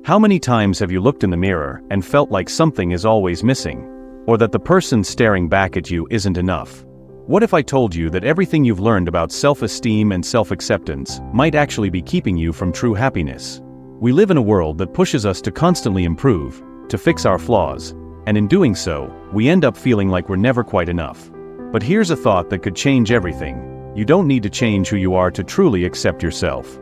How many times have you looked in the mirror and felt like something is always missing? Or that the person staring back at you isn't enough? What if I told you that everything you've learned about self-esteem and self-acceptance might actually be keeping you from true happiness? We live in a world that pushes us to constantly improve, to fix our flaws, and in doing so, we end up feeling like we're never quite enough. But here's a thought that could change everything. You don't need to change who you are to truly accept yourself.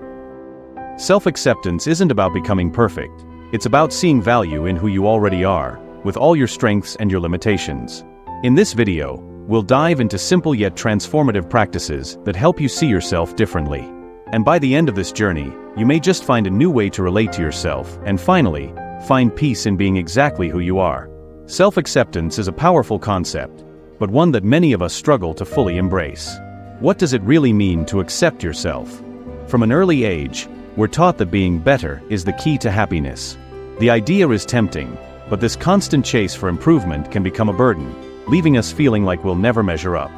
Self-acceptance isn't about becoming perfect. It's about seeing value in who you already are, with all your strengths and your limitations. In this video, we'll dive into simple yet transformative practices that help you see yourself differently. And by the end of this journey, you may just find a new way to relate to yourself and finally, find peace in being exactly who you are. Self-acceptance is a powerful concept, but one that many of us struggle to fully embrace. What does it really mean to accept yourself? From an early age, we're taught that being better is the key to happiness. The idea is tempting, but this constant chase for improvement can become a burden, leaving us feeling like we'll never measure up.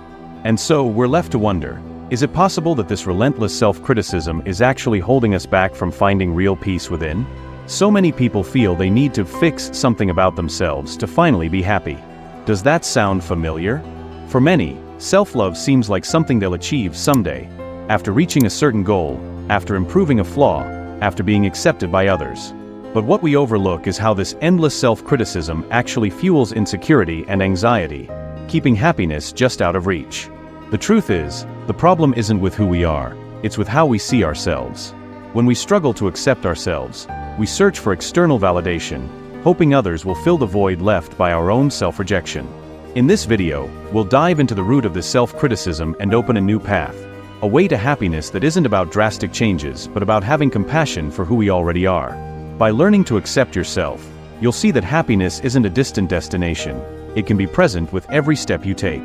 And so, we're left to wonder, is it possible that this relentless self-criticism is actually holding us back from finding real peace within? So many people feel they need to fix something about themselves to finally be happy. Does that sound familiar? For many, self-love seems like something they'll achieve someday, after reaching a certain goal, after improving a flaw, after being accepted by others. But what we overlook is how this endless self-criticism actually fuels insecurity and anxiety, keeping happiness just out of reach. The truth is, the problem isn't with who we are, it's with how we see ourselves. When we struggle to accept ourselves, we search for external validation, hoping others will fill the void left by our own self-rejection. In this video, we'll dive into the root of this self-criticism and open a new path. A way to happiness that isn't about drastic changes, but about having compassion for who we already are. By learning to accept yourself, you'll see that happiness isn't a distant destination. It can be present with every step you take.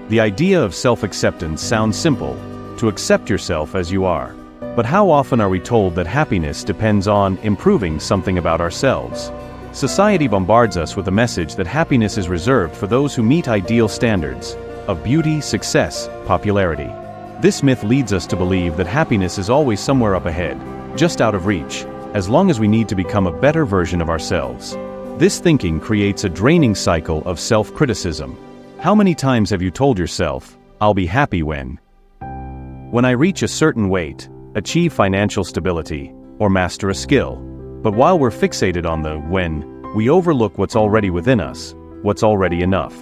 The idea of self-acceptance sounds simple, to accept yourself as you are. But how often are we told that happiness depends on improving something about ourselves? Society bombards us with a message that happiness is reserved for those who meet ideal standards of beauty, success, popularity. This myth leads us to believe that happiness is always somewhere up ahead, just out of reach, as long as we need to become a better version of ourselves. This thinking creates a draining cycle of self-criticism. How many times have you told yourself, "I'll be happy when I reach a certain weight, achieve financial stability, or master a skill?" But while we're fixated on the when, we overlook what's already within us, what's already enough.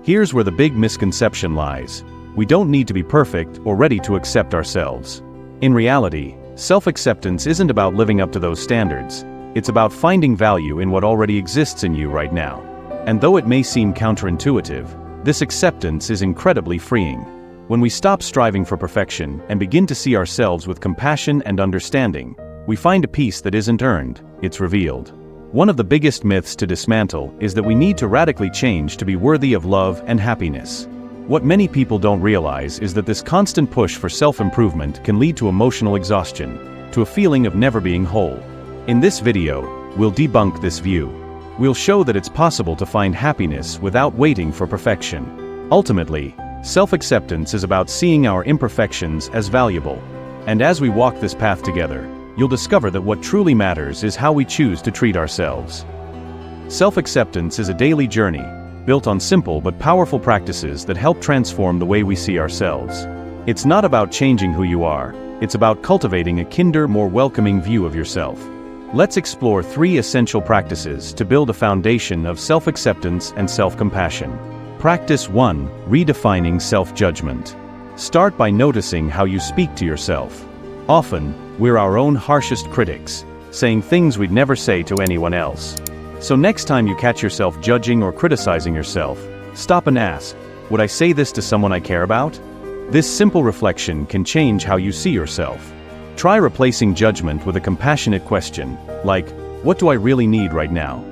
Here's where the big misconception lies. We don't need to be perfect or ready to accept ourselves. In reality, self-acceptance isn't about living up to those standards. It's about finding value in what already exists in you right now. And though it may seem counterintuitive, this acceptance is incredibly freeing. When we stop striving for perfection and begin to see ourselves with compassion and understanding, we find a peace that isn't earned, it's revealed. One of the biggest myths to dismantle is that we need to radically change to be worthy of love and happiness. What many people don't realize is that this constant push for self-improvement can lead to emotional exhaustion, to a feeling of never being whole. In this video, we'll debunk this view. We'll show that it's possible to find happiness without waiting for perfection. Ultimately, self-acceptance is about seeing our imperfections as valuable. And as we walk this path together, you'll discover that what truly matters is how we choose to treat ourselves. Self-acceptance is a daily journey, built on simple but powerful practices that help transform the way we see ourselves. It's not about changing who you are, it's about cultivating a kinder, more welcoming view of yourself. Let's explore 3 essential practices to build a foundation of self-acceptance and self-compassion. Practice 1. Redefining self-judgment. Start by noticing how you speak to yourself. Often, we're our own harshest critics, saying things we'd never say to anyone else. So next time you catch yourself judging or criticizing yourself, stop and ask, would I say this to someone I care about? This simple reflection can change how you see yourself. Try replacing judgment with a compassionate question, like, what do I really need right now?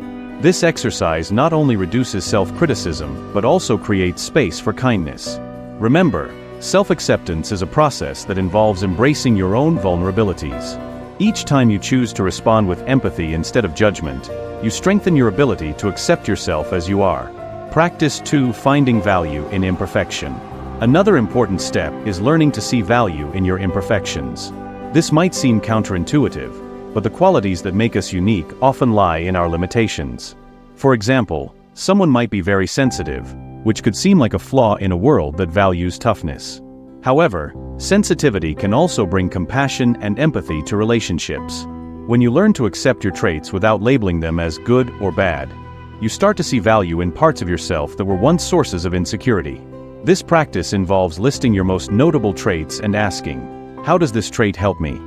This exercise not only reduces self-criticism, but also creates space for kindness. Remember, self-acceptance is a process that involves embracing your own vulnerabilities. Each time you choose to respond with empathy instead of judgment, you strengthen your ability to accept yourself as you are. Practice 2. Finding value in imperfection. Another important step is learning to see value in your imperfections. This might seem counterintuitive, but the qualities that make us unique often lie in our limitations. For example, someone might be very sensitive, which could seem like a flaw in a world that values toughness. However, sensitivity can also bring compassion and empathy to relationships. When you learn to accept your traits without labeling them as good or bad, you start to see value in parts of yourself that were once sources of insecurity. This practice involves listing your most notable traits and asking, how does this trait help me?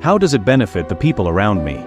How does it benefit the people around me?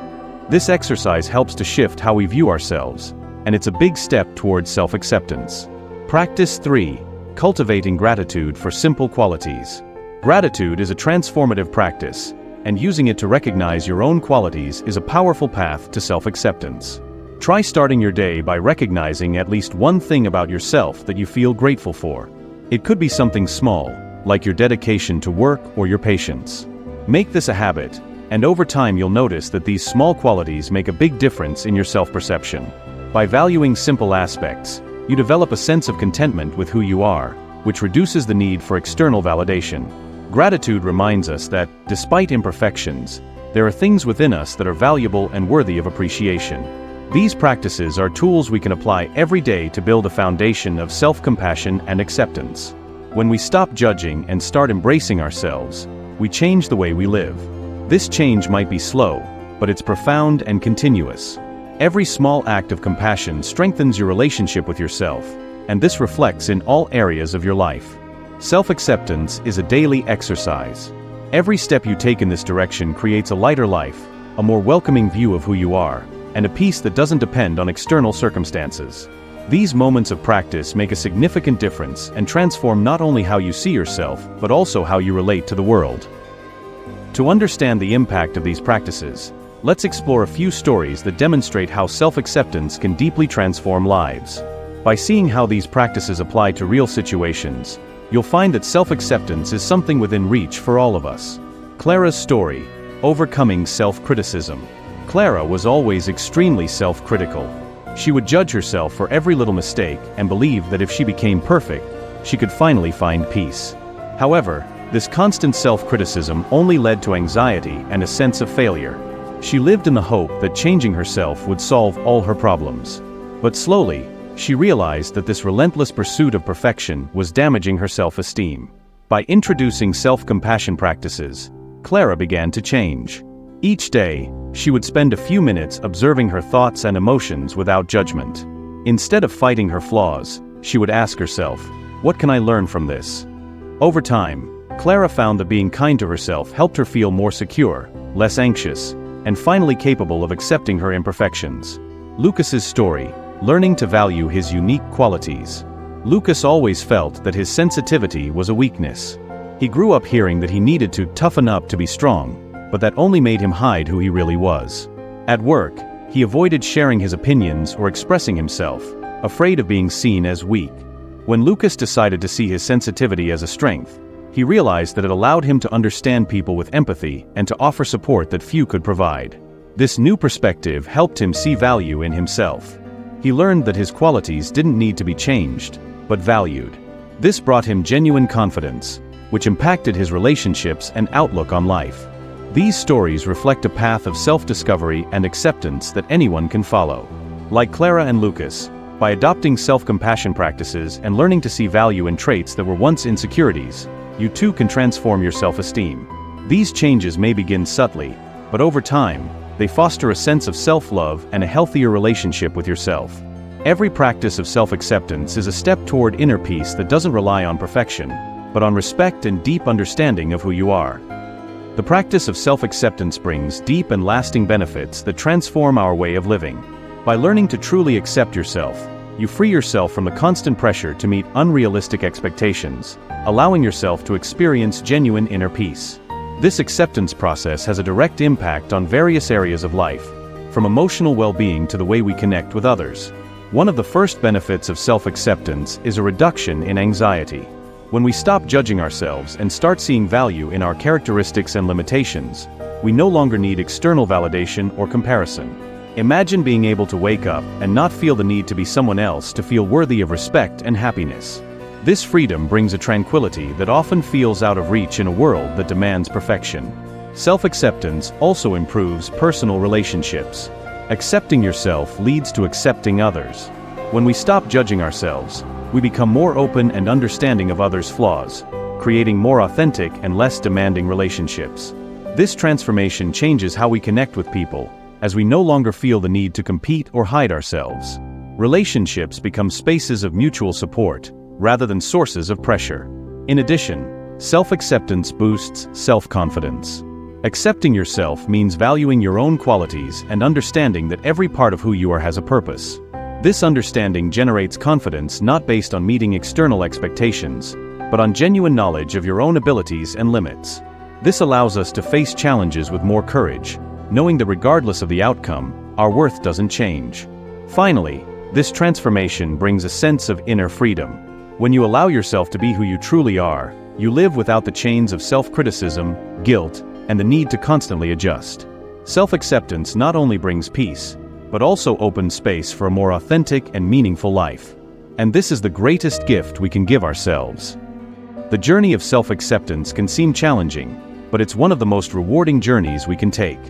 This exercise helps to shift how we view ourselves, and it's a big step towards self-acceptance. Practice 3. Cultivating gratitude for simple qualities. Gratitude is a transformative practice, and using it to recognize your own qualities is a powerful path to self-acceptance. Try starting your day by recognizing at least one thing about yourself that you feel grateful for. It could be something small, like your dedication to work or your patience. Make this a habit, and over time you'll notice that these small qualities make a big difference in your self-perception. By valuing simple aspects, you develop a sense of contentment with who you are, which reduces the need for external validation. Gratitude reminds us that, despite imperfections, there are things within us that are valuable and worthy of appreciation. These practices are tools we can apply every day to build a foundation of self-compassion and acceptance. When we stop judging and start embracing ourselves, we change the way we live. This change might be slow, but it's profound and continuous. Every small act of compassion strengthens your relationship with yourself, and this reflects in all areas of your life. Self-acceptance is a daily exercise. Every step you take in this direction creates a lighter life, a more welcoming view of who you are, and a peace that doesn't depend on external circumstances. These moments of practice make a significant difference and transform not only how you see yourself, but also how you relate to the world. To understand the impact of these practices, let's explore a few stories that demonstrate how self-acceptance can deeply transform lives. By seeing how these practices apply to real situations, you'll find that self-acceptance is something within reach for all of us. Clara's story, overcoming self-criticism. Clara was always extremely self-critical. She would judge herself for every little mistake and believed that if she became perfect, she could finally find peace. However, this constant self-criticism only led to anxiety and a sense of failure. She lived in the hope that changing herself would solve all her problems. But slowly, she realized that this relentless pursuit of perfection was damaging her self-esteem. By introducing self-compassion practices, Clara began to change. Each day, she would spend a few minutes observing her thoughts and emotions without judgment. Instead of fighting her flaws, she would ask herself, what can I learn from this? Over time, Clara found that being kind to herself helped her feel more secure, less anxious, and finally capable of accepting her imperfections. Lucas's story, learning to value his unique qualities. Lucas always felt that his sensitivity was a weakness. He grew up hearing that he needed to toughen up to be strong, but that only made him hide who he really was. At work, he avoided sharing his opinions or expressing himself, afraid of being seen as weak. When Lucas decided to see his sensitivity as a strength, he realized that it allowed him to understand people with empathy and to offer support that few could provide. This new perspective helped him see value in himself. He learned that his qualities didn't need to be changed, but valued. This brought him genuine confidence, which impacted his relationships and outlook on life. These stories reflect a path of self-discovery and acceptance that anyone can follow. Like Clara and Lucas, by adopting self-compassion practices and learning to see value in traits that were once insecurities, you too can transform your self-esteem. These changes may begin subtly, but over time, they foster a sense of self-love and a healthier relationship with yourself. Every practice of self-acceptance is a step toward inner peace that doesn't rely on perfection, but on respect and deep understanding of who you are. The practice of self-acceptance brings deep and lasting benefits that transform our way of living. By learning to truly accept yourself, you free yourself from the constant pressure to meet unrealistic expectations, allowing yourself to experience genuine inner peace. This acceptance process has a direct impact on various areas of life, from emotional well-being to the way we connect with others. One of the first benefits of self-acceptance is a reduction in anxiety. When we stop judging ourselves and start seeing value in our characteristics and limitations, we no longer need external validation or comparison. Imagine being able to wake up and not feel the need to be someone else to feel worthy of respect and happiness. This freedom brings a tranquility that often feels out of reach in a world that demands perfection. Self-acceptance also improves personal relationships. Accepting yourself leads to accepting others. When we stop judging ourselves, we become more open and understanding of others' flaws, creating more authentic and less demanding relationships. This transformation changes how we connect with people, as we no longer feel the need to compete or hide ourselves. Relationships become spaces of mutual support, rather than sources of pressure. In addition, self-acceptance boosts self-confidence. Accepting yourself means valuing your own qualities and understanding that every part of who you are has a purpose. This understanding generates confidence not based on meeting external expectations, but on genuine knowledge of your own abilities and limits. This allows us to face challenges with more courage, knowing that regardless of the outcome, our worth doesn't change. Finally, this transformation brings a sense of inner freedom. When you allow yourself to be who you truly are, you live without the chains of self-criticism, guilt, and the need to constantly adjust. Self-acceptance not only brings peace, but also opens space for a more authentic and meaningful life. And this is the greatest gift we can give ourselves. The journey of self-acceptance can seem challenging, but it's one of the most rewarding journeys we can take.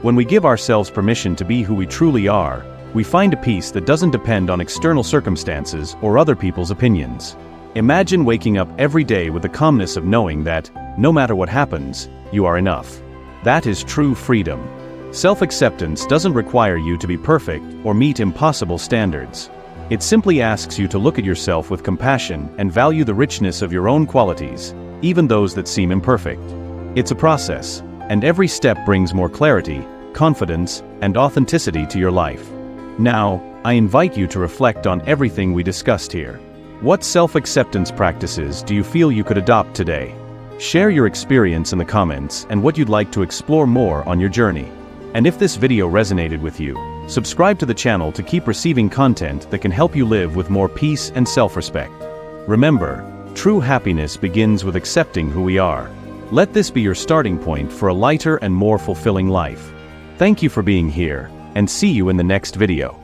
When we give ourselves permission to be who we truly are, we find a peace that doesn't depend on external circumstances or other people's opinions. Imagine waking up every day with the calmness of knowing that, no matter what happens, you are enough. That is true freedom. Self-acceptance doesn't require you to be perfect or meet impossible standards. It simply asks you to look at yourself with compassion and value the richness of your own qualities, even those that seem imperfect. It's a process, and every step brings more clarity, confidence, and authenticity to your life. Now, I invite you to reflect on everything we discussed here. What self-acceptance practices do you feel you could adopt today? Share your experience in the comments and what you'd like to explore more on your journey. And if this video resonated with you, subscribe to the channel to keep receiving content that can help you live with more peace and self-respect. Remember, true happiness begins with accepting who we are. Let this be your starting point for a lighter and more fulfilling life. Thank you for being here, and see you in the next video.